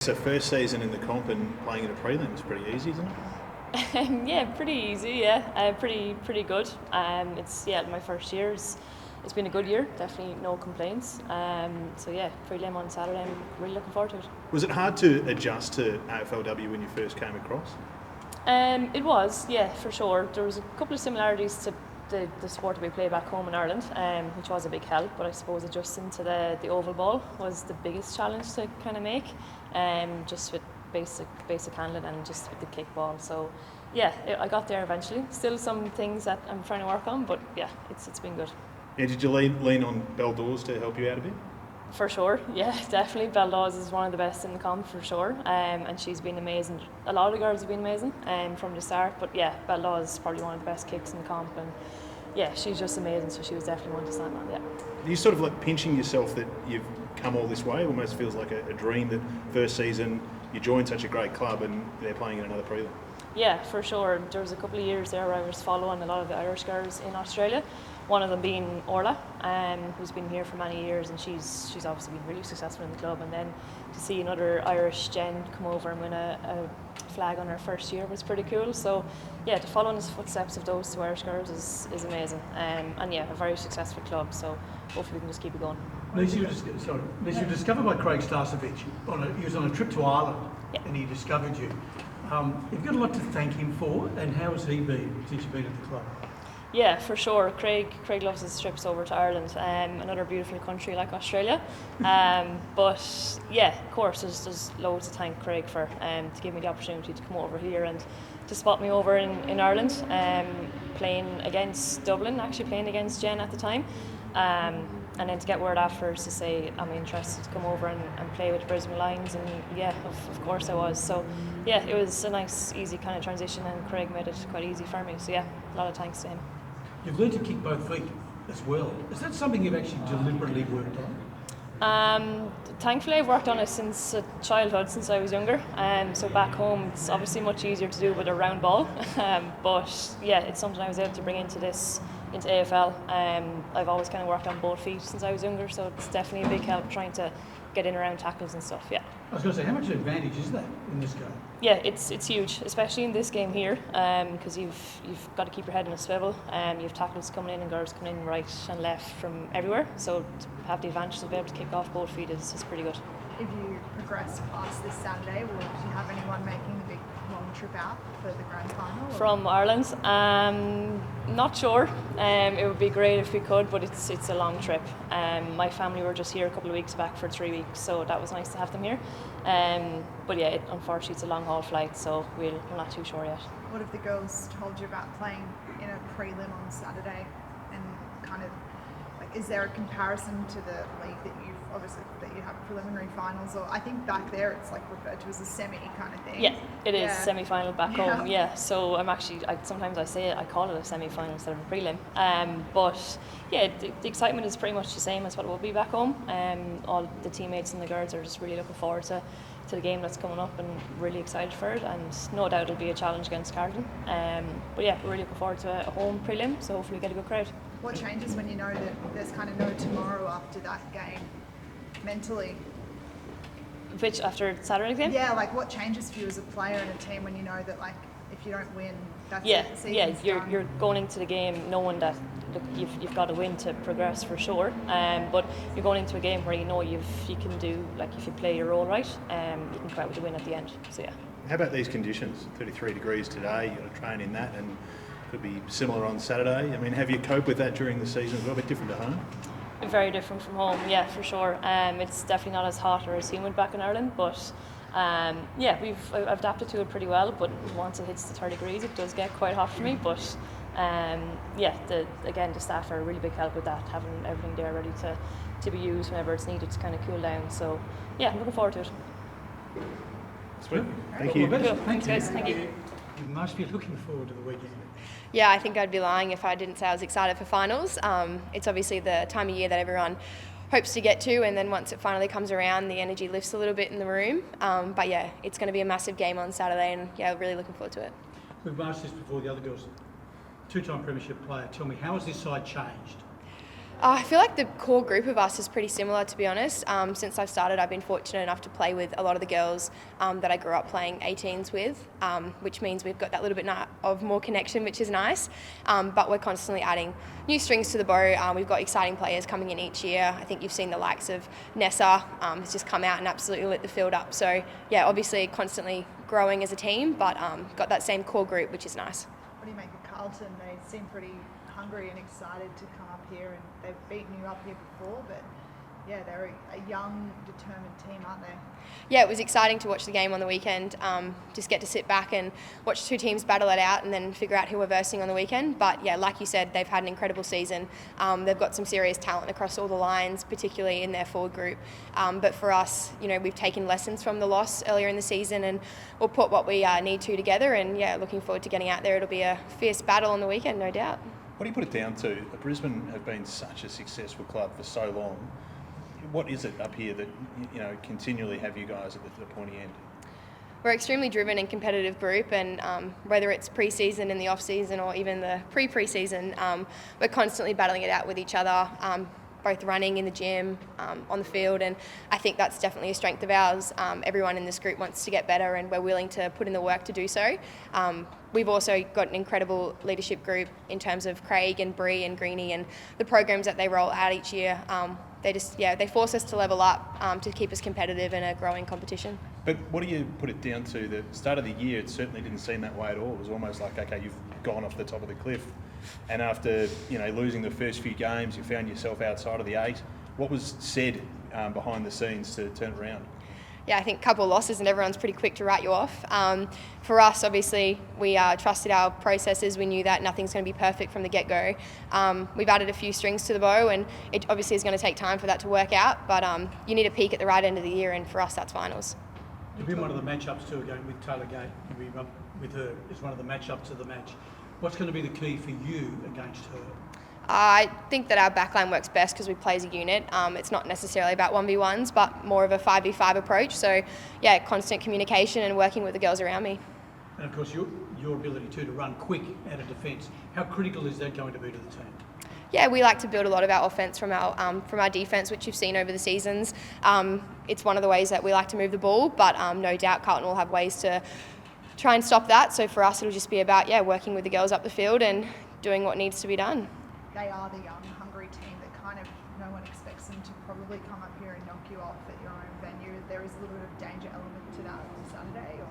So first season in the comp and playing in a prelim is pretty easy, isn't it? Yeah, pretty easy. Yeah, pretty good. It's my first year. It's been a good year. Definitely no complaints. So yeah, prelim on Saturday. I'm really looking forward to it. Was it hard to adjust to AFLW when you first came across? It was, yeah, for sure. There was a couple of similarities to the sport that we play back home in Ireland, which was a big help. But I suppose adjusting to the oval ball was the biggest challenge to kind of make, just with basic handling and just with the kickball. So yeah, I got there eventually. Still some things that I'm trying to work on, but yeah, it's been good. Yeah, did you lean on Beldawes to help you out a bit? For sure, yeah, definitely. Beldawes is one of the best in the comp for sure, and she's been amazing. A lot of the girls have been amazing from the start, but yeah, Beldawes is probably one of the best kicks in the comp, and yeah, she's just amazing, so she was definitely one to stand on, yeah. Are you sort of like pinching yourself that you've come all this way? It almost feels like a dream that first season you joined such a great club and they're playing in another prelim. Yeah, for sure. There was a couple of years there where I was following a lot of the Irish girls in Australia. One of them being Orla, who's been here for many years, and she's obviously been really successful in the club. And then to see another Irish Jen come over and win a flag on her first year was pretty cool. So yeah, to follow in the footsteps of those two Irish girls is amazing. And yeah, a very successful club. So hopefully we can just keep it going. Neasa, you were discovered by Craig Starcevich. He was on a trip to Ireland, yeah. And he discovered you. You've got a lot to thank him for, and how has he been since you've been at the club? Yeah, for sure. Craig loves his trips over to Ireland, another beautiful country like Australia. But yeah, of course, there's loads to thank Craig for, to give me the opportunity to come over here and to spot me over in Ireland, playing against Dublin, actually playing against Jen at the time. And then to get word afterwards to say I'm interested to come over and play with Brisbane Lions, and yeah, of course I was. So yeah, it was a nice, easy kind of transition, and Craig made it quite easy for me. So yeah, a lot of thanks to him. You've learned to kick both feet as well. Is that something you've actually deliberately worked on? Thankfully I've worked on it since childhood, since I was younger. So back home it's obviously much easier to do with a round ball. But yeah, it's something I was able to bring into AFL. I've always kind of worked on both feet since I was younger, so it's definitely a big help trying to get in around tackles and stuff, yeah. I was going to say, how much advantage is that in this game? Yeah, it's huge, especially in this game here, because you've got to keep your head in a swivel. You have tackles coming in and girls coming in right and left from everywhere, so to have the advantage to be able to kick off both feet is pretty good. If you progress past this Saturday, will you have anyone making the big long trip out for the grand final? Or? From Ireland? Not sure. It would be great if we could, but it's a long trip. My family were just here a couple of weeks back for 3 weeks, so that was nice to have them here. But yeah, unfortunately it's a long haul flight, so we're not too sure yet. What have the girls told you about playing in a prelim on Saturday, and kind of like, is there a comparison to the league that you have preliminary finals, or I think back there it's like referred to as a semi kind of thing? Yeah, it is semi-final back home. Yeah, so sometimes I call it a semi-final instead of a prelim. But yeah, the excitement is pretty much the same as what it will be back home. All the teammates and the girls are just really looking forward to the game that's coming up and really excited for it, and no doubt it'll be a challenge against Carlton. But yeah, we're really looking forward to a home prelim, so hopefully we get a good crowd. What changes when you know that there's kind of no tomorrow after that game, mentally? Which, after Saturday game? Yeah, like what changes for you as a player in a team when you know that, like, if you don't win, that's yeah, it, the season's yeah, done? you're going into the game knowing that look, you've got to win to progress for sure. But you're going into a game where you know you can do, like, if you play your role right, you can come out with a win at the end. So yeah. How about these conditions? 33 degrees today, you've got to train in that, and could be similar on Saturday. I mean, have you coped with that during the season as well? A bit different to home? Very different from home, yeah, for sure. It's definitely not as hot or as humid back in Ireland, but yeah, I've adapted to it pretty well. But once it hits the 30 degrees, it does get quite hot for me. But yeah, the staff are a really big help with that, having everything there ready to be used whenever it's needed to kind of cool down. So yeah, I'm looking forward to it. Sweet. Thank you. Cool. Thanks, guys. Thank you. You must be looking forward to the weekend. Yeah, I think I'd be lying if I didn't say I was excited for finals. It's obviously the time of year that everyone hopes to get to, and then once it finally comes around, the energy lifts a little bit in the room. But yeah, it's going to be a massive game on Saturday, and yeah, really looking forward to it. We've asked this before the other girls. Two-time premiership player, tell me, how has this side changed? I feel like the core group of us is pretty similar, to be honest. Since I've started, I've been fortunate enough to play with a lot of the girls that I grew up playing 18s with, which means we've got that little bit of more connection, which is nice. But we're constantly adding new strings to the bow. We've got exciting players coming in each year. I think you've seen the likes of Neasa has just come out and absolutely lit the field up. So, yeah, obviously constantly growing as a team, but got that same core group, which is nice. What do you make of Carlton? They seem pretty hungry and excited to come up here, and they've beaten you up here before, but yeah, they're a young, determined team, aren't they? Yeah, it was exciting to watch the game on the weekend. Just get to sit back and watch two teams battle it out and then figure out who we're versing on the weekend. But yeah, like you said, they've had an incredible season. They've got some serious talent across all the lines, particularly in their forward group. But for us, we've taken lessons from the loss earlier in the season, and we'll put what we need to together. And yeah, looking forward to getting out there. It'll be a fierce battle on the weekend, no doubt. What do you put it down to? Brisbane have been such a successful club for so long. What is it up here that continually have you guys at the pointy end? We're an extremely driven and competitive group, and whether it's pre-season, in the off-season, or even the pre-season, we're constantly battling it out with each other, both running in the gym, on the field, and I think that's definitely a strength of ours. Everyone in this group wants to get better, and we're willing to put in the work to do so. We've also got an incredible leadership group in terms of Craig and Bree and Greenie and the programs that they roll out each year. They force us to level up to keep us competitive in a growing competition. But what do you put it down to? The start of the year, it certainly didn't seem that way at all. It was almost like, okay, you've gone off the top of the cliff. And after losing the first few games, you found yourself outside of the 8. What was said behind the scenes to turn it around? Yeah, I think a couple of losses and everyone's pretty quick to write you off. For us, obviously, we trusted our processes. We knew that nothing's going to be perfect from the get-go. We've added a few strings to the bow, and it obviously is going to take time for that to work out, but you need to peak at the right end of the year, and for us, that's finals. You've been one of the matchups too, again, with Taylor Gate. You've been up with her as one of the matchups of the match. What's going to be the key for you against her? I think that our backline works best because we play as a unit. It's not necessarily about 1v1s, but more of a 5v5 approach. So, yeah, constant communication and working with the girls around me. And, of course, your ability to run quick out of defence. How critical is that going to be to the team? Yeah, we like to build a lot of our offence from our defence, which you've seen over the seasons. It's one of the ways that we like to move the ball, but no doubt Carlton will have ways to try and stop that. So for us, it'll just be about, working with the girls up the field and doing what needs to be done. They are the young, hungry team that kind of no one expects them to probably come up here and knock you off at your own venue. There is a little bit of danger element to that on Saturday, or?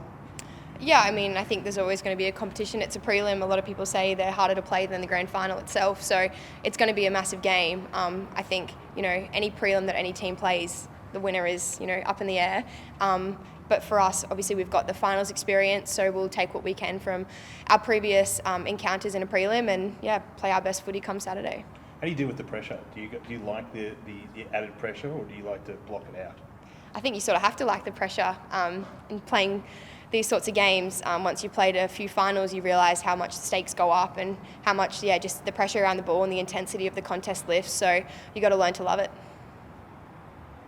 Yeah, I think there's always going to be a competition. It's a prelim. A lot of people say they're harder to play than the grand final itself, so it's going to be a massive game. I think, any prelim that any team plays, the winner is, up in the air. But for us, obviously, we've got the finals experience, so we'll take what we can from our previous encounters in a prelim and, play our best footy come Saturday. How do you deal with the pressure? Do you like the added pressure, or do you like to block it out? I think you sort of have to like the pressure in playing these sorts of games. Once you've played a few finals, you realise how much the stakes go up and how much, just the pressure around the ball and the intensity of the contest lifts. So you got to learn to love it.